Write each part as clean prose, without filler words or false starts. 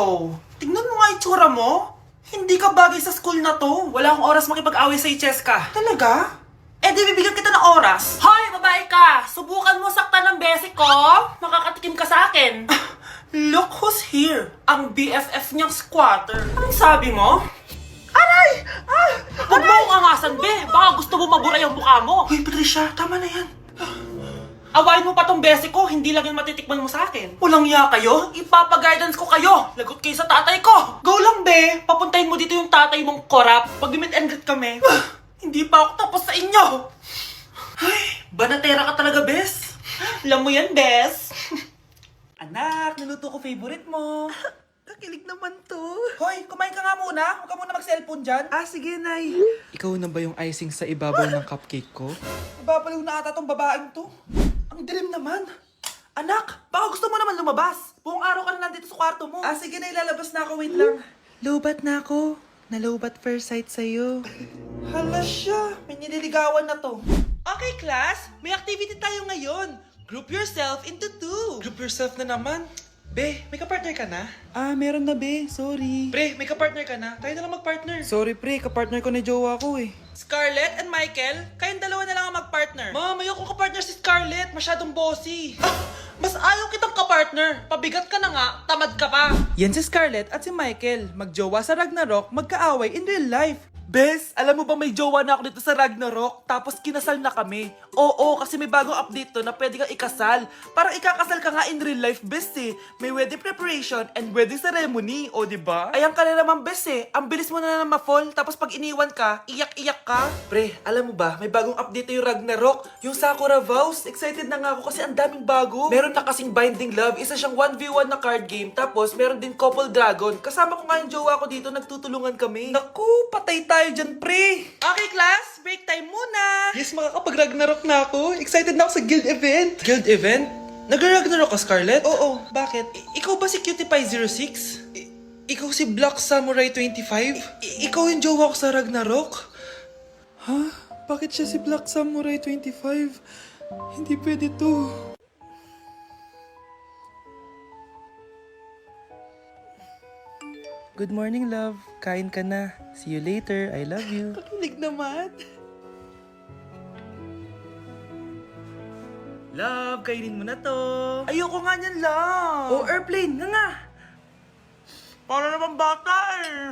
Oh, tignan mo nga itsura mo. Hindi ka bagay sa school na to. Wala akong oras makipag-away sa'yo, Cheska. Talaga? Eh di bibigyan kita ng oras. Hoy, babae ka! Subukan mo saktan ng basic ko. Makakatikim ka sa akin. Look who's here. Ang BFF niyang squatter. Anong sabi mo? Aray! Huwag mo akong angasan, be. Baka gusto mo mabura yung mukha mo. Hoy, Patricia, tama na yan. Awayin mo pa tong basic ko, hindi lang yung matitikman mo sa akin. Walang iya kayo, ipapa-guidance ko kayo. Lagot kayo sa tatay ko. Go lang, be. Papuntahin mo dito yung tatay mong korap. Pag-meet and greet kami. Hindi pa ako tapos sa inyo. Ay, banatera ka talaga, bes. Alam mo yan, bes. Anak, niluto ko favorite mo. Kakilig naman to. Hoy, kumain ka nga muna. Huwag ka muna mag-cellphone dyan. Sige, Nay. Ikaw na ba yung icing sa ibabaw ng cupcake ko? Nababaliw na ata tong babaeng to. Ang dilim naman. Anak, baka gusto mo naman lumabas. Buong araw ka na nandito sa kwarto mo. Sige na, ilalabas na ako. Wait lang. Lobat na ako. Nalobat first sight sa'yo. Hala siya, may nililigawan na to. Okay, class, may activity tayo ngayon. Group yourself into two. Group yourself na naman. Be, may kapartner ka na? Meron na, be. Sorry. Pre, may kapartner ka na? Tayo na lang magpartner. Sorry, pre. Kapartner ko na jowa ko eh. Scarlett and Michael, kayong dalawa na lang ang magpartner. Ma'am, ayoko kapartner si Scarlett. Masyadong bossy. Mas ayaw kitang kapartner. Pabigat ka na nga, tamad ka pa. Yan si Scarlett at si Michael. Magjowa sa Ragnarok, magkaaway in real life. Bes, alam mo ba may jowa na ako dito sa Ragnarok? Tapos kinasal na kami. Oo, kasi may bagong update to na pwede kang ikasal. Parang ikakasal ka nga in real life, bes eh. May wedding preparation and wedding ceremony, o diba? Ayan ka na naman, bes eh. Ang bilis mo na ma-fall, tapos pag iniwan ka, iyak-iyak ka. Pre, alam mo ba, may bagong update yung Ragnarok. Yung Sakura Vows. Excited na nga ako kasi ang daming bago. Meron na kasing Binding Love, isa siyang 1v1 na card game. Tapos meron din Couple Dragon. Kasama ko nga yung jowa ko dito, nagtutulungan kami. Naku, patay tayo dyan, pre. Okay, class, break time muna. Yes, makakapag-Ragnarok na ako. Excited na ako sa guild event. Guild event? Nag-Ragnarok ka, Scarlett? Oo, bakit? Ikaw ba si Cutie Pie 06? Ikaw si Black Samurai 25? Ikaw yung jowa ko sa Ragnarok? Ha? Bakit siya si Black Samurai 25? Hindi pwede to. Good morning, love. Kain ka na. See you later. I love you. Kakilig naman. Love, kainin mo na to. Ayoko nga niyan, love. Oh, airplane. Nga nga. Para naman bata eh.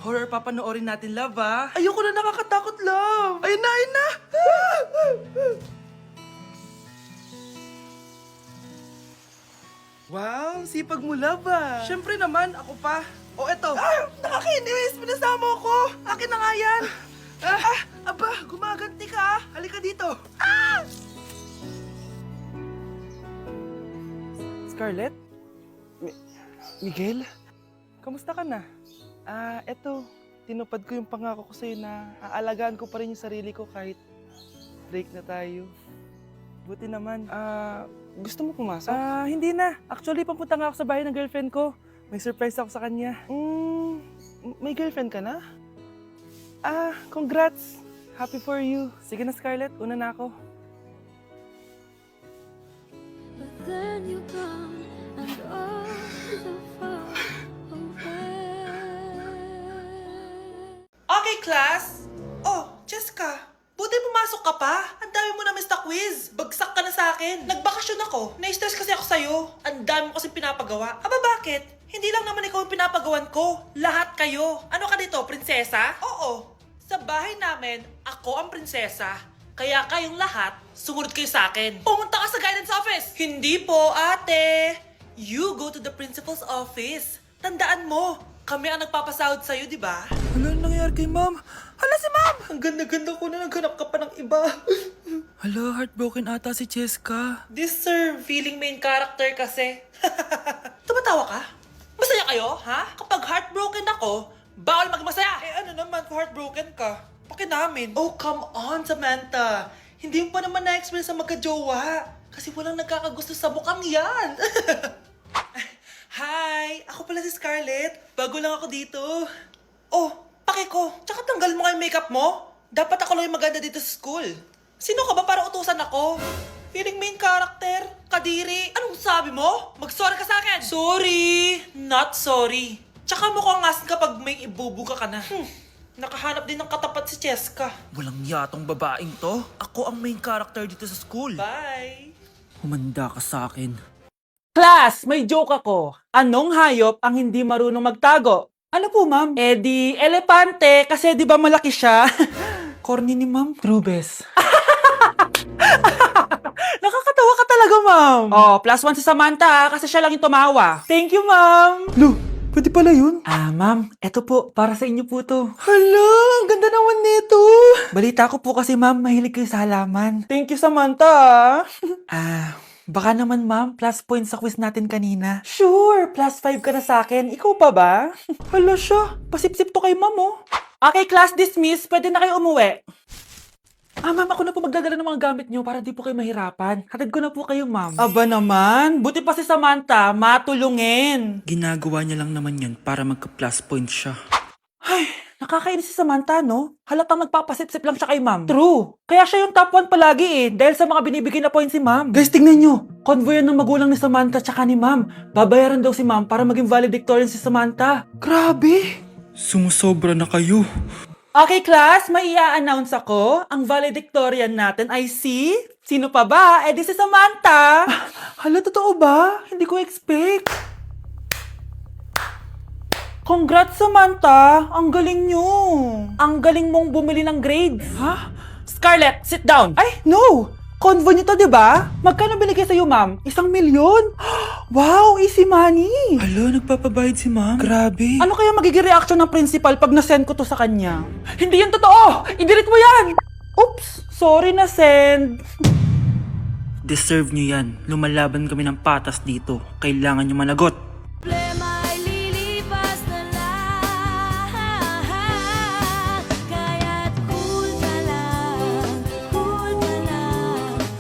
Horror papanoorin natin, love, ah. Ayoko na, nakakatakot, love. Ayun na, ayun na. Wow, sipag mo, love, ah. Siyempre naman, ako pa. Oh, eto. Nakakainis, pinasama ko. Akin na nga yan. Aba, gumaganti ka. Halika dito. Scarlett? Miguel? Kamusta ka na? Eto. Tinupad ko yung pangako ko sa'yo na aalagaan ko pa rin yung sarili ko kahit break na tayo. Buti naman. Gusto mo pumasok? Hindi na. Actually, papunta nga ako sa bahay ng girlfriend ko. May surprise ako sa kanya. May girlfriend ka na? Congrats. Happy for you. Sige na, Scarlett. Una na ako. But then you gone and all so far away. Okay, class. Oh, Cheska. Buti pumasok ka pa. Ang dami mo na sa quiz. Bagsak ka na sa akin. Nagbakasyon ako. Na-stress kasi ako sa'yo. Ang dami mo kasi pinapagawa. Aba, bakit? Hindi lang naman ikaw ang pinapagawan ko. Lahat kayo. Ano ka dito, prinsesa? Oo. Sa bahay namin, ako ang prinsesa. Kaya kayong lahat, sumunod kayo sa akin. Pumunta ka sa guidance office. Hindi po, ate. You go to the principal's office. Tandaan mo, kami ang nagpapasahod sa'yo, di ba? Ano nangyari kay ma'am? Hala si ma'am! Ang ganda-ganda ko na naghanap ka pa ng iba. Hala, heartbroken ata si Cheska. This sir, feeling main character kasi. Tumatawa ka? Masaya kayo, ha? Kapag heartbroken ako, bawal maging masaya. Eh ano naman kung heartbroken ka? Pakinamin. Oh, come on, Samantha. Hindi mo pa naman na-experience sa magka-jowa. Kasi walang nagkakagusto sa mukhang yan. Hi! Ako pala pala si Scarlett. Bago lang ako dito. Oh, pake ko. Tsaka tanggal mo nga yung makeup mo. Dapat ako lang yung maganda dito sa school. Sino ka ba para utusan ako? Feeling main character? Kadiri? Anong sabi mo? Mag-sorry ka sa akin! Sorry! Not sorry. Tsaka mukhang ngas kapag may ibubuga ka na. Nakahanap din ng katapat si Cheska. Walang yatong babaeng to. Ako ang main character dito sa school. Bye! Humanda ka sa akin. Class, may joke ako. Anong hayop ang hindi marunong magtago? Ano po, ma'am? Eh di, elepante, kasi di ba malaki siya? Corny ni ma'am. Rubes. Nakakatawa ka talaga, ma'am. Oh, +1 si Samantha, kasi siya lang yung tumawa. Thank you, ma'am. Lu, pwede pala yun? Ma'am, eto po, para sa inyo po to. Hala, ang ganda naman nito. Balita ko po kasi, ma'am, mahilig kayo sa halaman. Thank you, Samantha. Baka naman, ma'am, plus points sa quiz natin kanina. Sure, +5 ka na sa akin. Ikaw pa ba? Hala siya, pasipsip to kay ma'am, oh. Okay, class dismiss. Pwede na kayo umuwi. Ma'am, ako na po magdadala ng mga gamit nyo para di po kayo mahirapan. Hatid ko na po kayo, ma'am. Aba naman, buti pa si Samantha, matulungin. Ginagawa niya lang naman yun para magka-plus point siya. Ay, nakakainis si Samantha, no? Halatang nagpapasip-sip lang siya kay ma'am. True. Kaya siya yung top 1 palagi eh, dahil sa mga binibigay na points si ma'am. Guys, tingnan nyo. Convoy yan ng magulang ni Samantha tsaka ni ma'am. Babayaran daw si ma'am para maging valedictorian si Samantha. Grabe. Sumusobra na kayo. Okay, class, may i-announce ako. Ang valedictorian natin ay si... Sino pa ba? Eh, di si Samantha. Hala, totoo ba? Hindi ko expect. Congrats, Samantha! Ang galing nyo! Ang galing mong bumili ng grades! Ha? Scarlett, sit down! Ay, no! Convo nyo to, diba? Magkano binigay sa'yo, ma'am? 1 milyon? Wow, easy money! Hala, nagpapabayad si ma'am? Grabe! Ano kaya magiging reaction ng principal pag nasend ko to sa kanya? Hindi yan totoo! I-delete mo yan! Oops! Sorry na send! Deserve nyo yan. Lumalaban kami ng patas dito. Kailangan nyo managot. Problema ay lilipas na lang. Kaya't cool ka lang.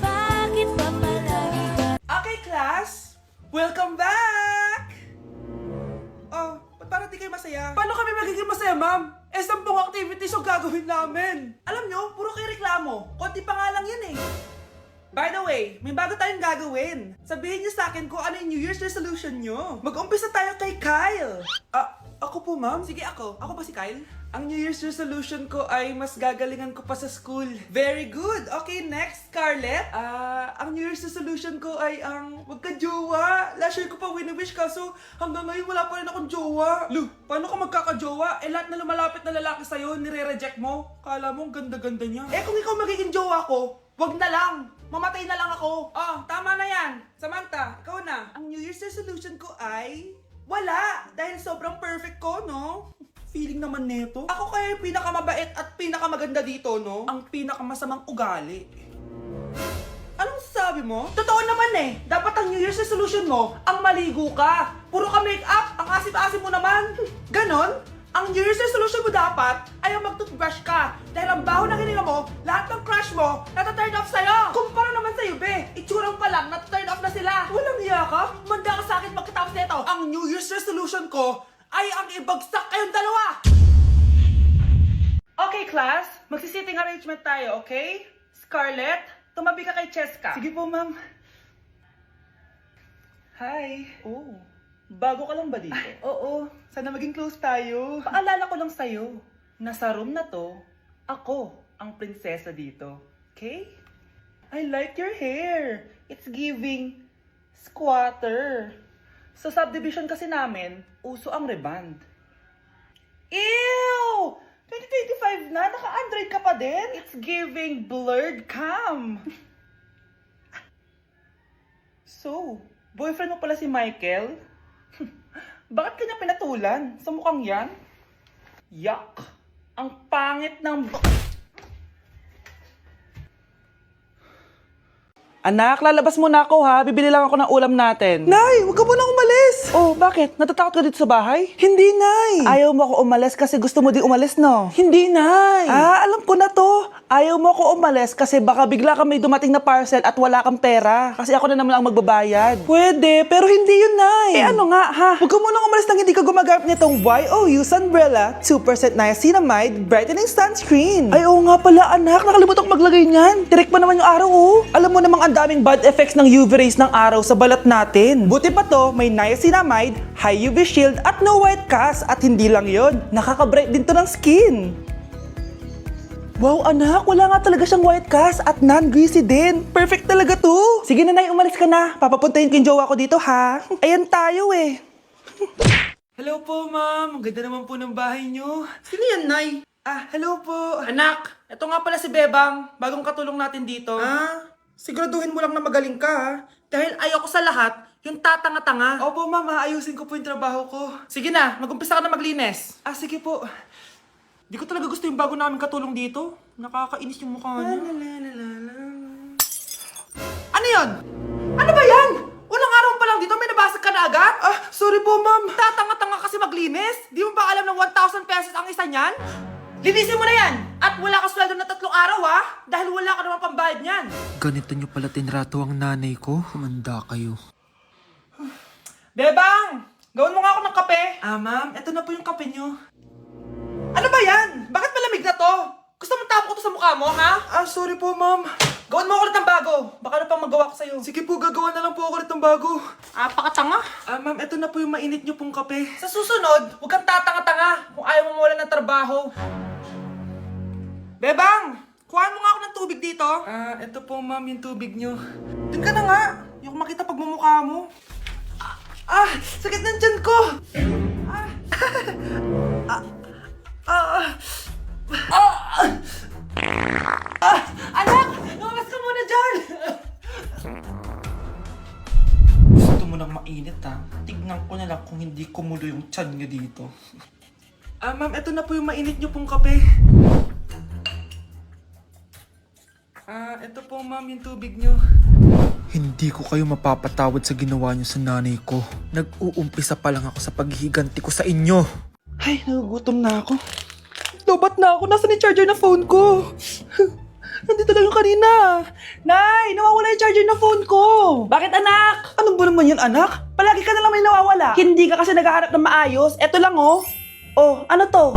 Bakit ba palagi ka? Okay, class! Welcome back! Oh, ba't parang di kayo masaya? Paano kami magiging masaya, ma'am? 10 activities yung gagawin namin. Alam nyo, puro kayo reklamo. Konti pa nga lang yan eh. By the way, may bago tayong gagawin. Sabihin niyo sa akin kung ano yung New Year's resolution nyo. Mag-umpisa tayo kay Kyle. Ako po, ma'am? Sige, ako. Ako ba si Kyle? Ang New Year's resolution ko ay mas gagalingan ko pa sa school. Very good. Okay, next, Scarlett. Ang New Year's resolution ko ay ang magka-jowa. Last year ko pa wini-wish kaso hanggang ngayon wala pa rin akong jowa. Lu, paano ka magkaka-jowa? Eh, lahat na lumalapit na lalaki sa'yo, nire-reject mo. Kala mo, ang ganda-ganda niya. Eh, kung ikaw magiging jowa ko, wag na lang. Mamatay na lang ako. Oh, tama na yan. Samantha, ikaw na. Ang New Year's resolution ko ay... wala. Dahil sobrang perfect ko, no? Feeling naman neto. Ako kaya yung pinakamabait at pinakamaganda dito, no? Ang pinakamasamang ugali. Anong sabi mo? Totoo naman eh. Dapat ang New Year's resolution mo, ang maligo ka. Puro ka make-up. Ang asim-asim mo naman. Ganon? Ang New Year's resolution mo dapat ay ang mag-toothbrush ka. Dahil ang baho na hininga mo, lahat ng crush mo, nata-turn off sa'yo. Kumpara naman sa'yo, be. Itsurang pa lang, nata-turn off na sila. Walang hiya ka? Manda ka sa akin magkatapos nito. Ang New Year's resolution ko ay ang ibagsak kayong dalawa. Okay, class. Magsi-sitting arrangement tayo, okay? Scarlett, tumabi ka kay Cheska. Sige po, ma'am. Hi. Oh. Bago ka lang ba dito? Oo. Sana maging close tayo. Paalala ko lang sa'yo, nasa room na to, ako ang prinsesa dito. Okay? I like your hair. It's giving squatter. Sa subdivision kasi namin, uso ang reband. Ew! 2025 na, naka-Android ka pa din? It's giving blurred cam. So, boyfriend mo pala si Michael? Bakit kanya pinatulan? Sa mukhang yan? Yuck! Ang pangit ng... Anak, lalabas muna ako ha. Bibili lang ako ng ulam natin. Nay, huwag ka munang umalis. Oh, bakit? Natatakot ka dito sa bahay? Hindi, Nay. Ayaw mo ako umalis kasi gusto mo din umalis, no? Hindi, Nay. Alam ko na to. Ayaw mo ako umalis kasi baka bigla ka may dumating na parcel at wala kang pera. Kasi ako na naman ang magbabayad. Pwede, pero hindi yun, Nay. Ano nga, ha? Huwag ka munang umalis nang hindi ka gumagamit nitong YOU Sunbrella 2% Niacinamide Brightening Sunscreen. Ay, oo nga pala, anak. Nakalimutan ko maglagay niyan. Direct pa naman yung araw, oh. Alam mo namang ang daming bad effects ng UV rays ng araw sa balat natin. Buti pa to, may niacinamide, high UV shield at no white cast. At hindi lang yon, nakaka-bright din to ng skin. Wow, anak, wala nga talaga siyang white cast at non-greasy din. Perfect talaga to. Sige na, Nay, umalis ka na. Papapuntahin ko yung jowa ko dito, ha? Ayan tayo, eh. Hello po, ma'am. Ang ganda naman po ng bahay niyo. Sino yan, Nay? Hello po. Anak, ito nga pala si Bebang. Bagong katulong natin dito. Siguraduhin mo lang na magaling ka, ha? Dahil ayoko sa lahat, yung tatanga-tanga. Opo, ma'am. Ayusin ko po yung trabaho ko. Sige na, mag-umpisa ka na maglinis. Sige po. Di ko talaga gusto yung bago namin katulong dito. Nakakainis yung mukha niya. Ano yun? Ano ba yan? Unang araw pa lang dito, may nabasag ka na agad? Sorry po, ma'am. Tatanga-tanga kasi maglinis? Di mo ba alam na 1,000 pesos ang isa niyan? Linisin mo na yan! At wala ka sweldo na 3 araw, ha? Dahil wala ka naman pambayad niyan. Ganito nyo pala tinrato ang nanay ko. Humanda kayo. Bebang! Gawin mo nga ako ng kape. Ma'am, eto na po yung kape niyo. Ano ba yan? Bakit malamig na to? Gusto mo tapok ko to sa mukha mo, ha? Sorry po, ma'am. Gawin mo ako ulit ng bago. Baka ano pang magawa ko sa'yo. Sige po, gagawa na lang po ako ulit ng bago. Pakatanga. Ma'am, eto na po yung mainit niyo pong kape. Sa susunod, huwag kang tatanga-tanga kung ayaw mo mawalan ng trabaho. Bebang! Kuhaan mo nga ako ng tubig dito. Eto po, ma'am, yung tubig niyo. Doon ka na nga. Yung makita pagmumukha mo. Sakit ng tiyan ko! Anak! Lumabas ka muna dyan! Gusto mo nang mainit, ha? Tignan ko na lang kung hindi kumulo yung tiyan niyo dito. Ma'am, eto na po yung mainit niyo pong kape. Eto po, ma'am, yung tubig niyo. Hindi ko kayo mapapatawad sa ginawa nyo sa nanay ko. Nag-uumpisa pa lang ako sa paghihiganti ko sa inyo. Ay, nagugutom na ako. Lobat na ako. Nasaan yung charger na phone ko? Nandito lang yung kanina. Nay, nawawala yung charger na phone ko. Bakit, anak? Ano ba naman yun, anak? Palagi ka na lang may nawawala. Hindi ka kasi naghahanap ng maayos. Eto lang, oh. Oh, ano to?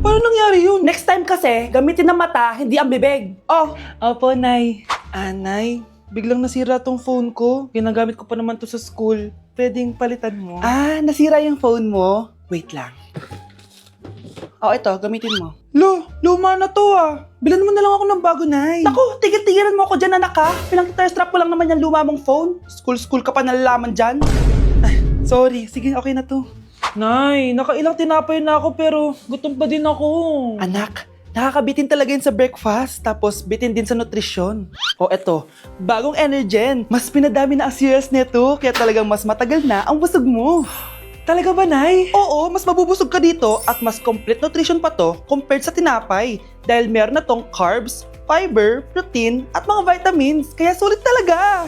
Paano nangyari yun? Next time kasi, gamitin ng mata, hindi ang bibig. Oh, Opo, Nay. Nay, biglang nasira tong phone ko. Ginagamit ko pa naman to sa school. Pwedeng palitan mo? Nasira yung phone mo? Wait lang. Ito, gamitin mo. Luma na to Bilan mo na lang ako ng bago, Nay. Naku, tigil-tigilan mo ako dyan, anak ha. Pinang-strap ko lang naman yung luma mong phone. School ka pa nalalaman dyan. Sorry, sige, okay na to. Nay, nakailang tinapay na ako pero gutom pa din ako. Anak, nakakabitin talaga yun sa breakfast, tapos bitin din sa nutrisyon. Eto, bagong Energen. Mas pinadami na ang cereals nito, kaya talagang mas matagal na ang busog mo. Talaga ba, Nay? Oo, mas mabubusog ka dito at mas complete nutrition pa to compared sa tinapay. Dahil meron na tong carbs, fiber, protein, at mga vitamins. Kaya sulit talaga.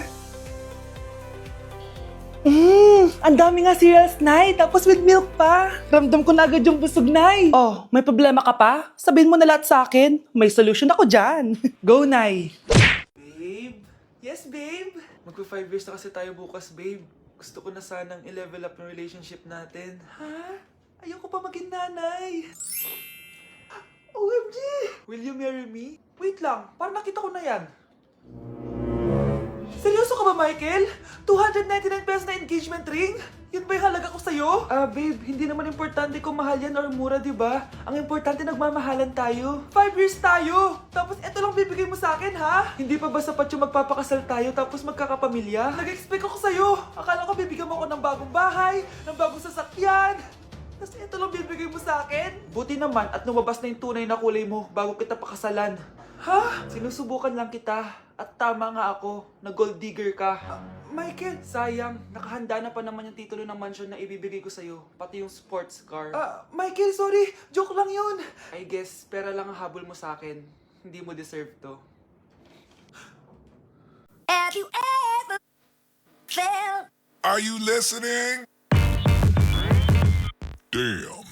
Ang dami nga cereals, Nay. Tapos with milk pa. Ramdam ko na agad yung busog, Nay. May problema ka pa? Sabihin mo na lahat sa akin. May solution ako dyan. Go, Nay. Babe? Yes, babe? Magpa 5 years na kasi tayo bukas, babe. Gusto ko na sanang i-level up yung relationship natin. Ha? Ayoko pa maging nanay. OMG! Will you marry me? Wait lang, parang nakita ko na yan. Seryoso ka ba, Michael? 299 pesos na engagement ring? Yun ba yung halaga ko sa'yo? Babe, hindi naman importante kung mahal yan or mura, di ba? Ang importante, nagmamahalan tayo. 5 years tayo! Tapos eto lang bibigay mo sa akin, ha? Hindi pa ba sapat yung magpapakasal tayo tapos magkakapamilya? Nag-expect ako sa'yo! Akala ko bibigyan mo ako ng bagong bahay, ng bagong sasakyan. Tapos eto lang bibigay mo sa akin? Buti naman at lumabas na yung tunay na kulay mo bago kita pakasalan. Ha? Sinusubukan lang kita. At tama nga ako, na gold digger ka. Michael, sayang. Nakahanda na pa naman yung titulo ng mansion na ibibigay ko sa'yo. Pati yung sports car. Michael, sorry. Joke lang yun. I guess, pera lang ang habol mo sa akin. Hindi mo deserve to. Have you ever felt? Are you listening? Damn.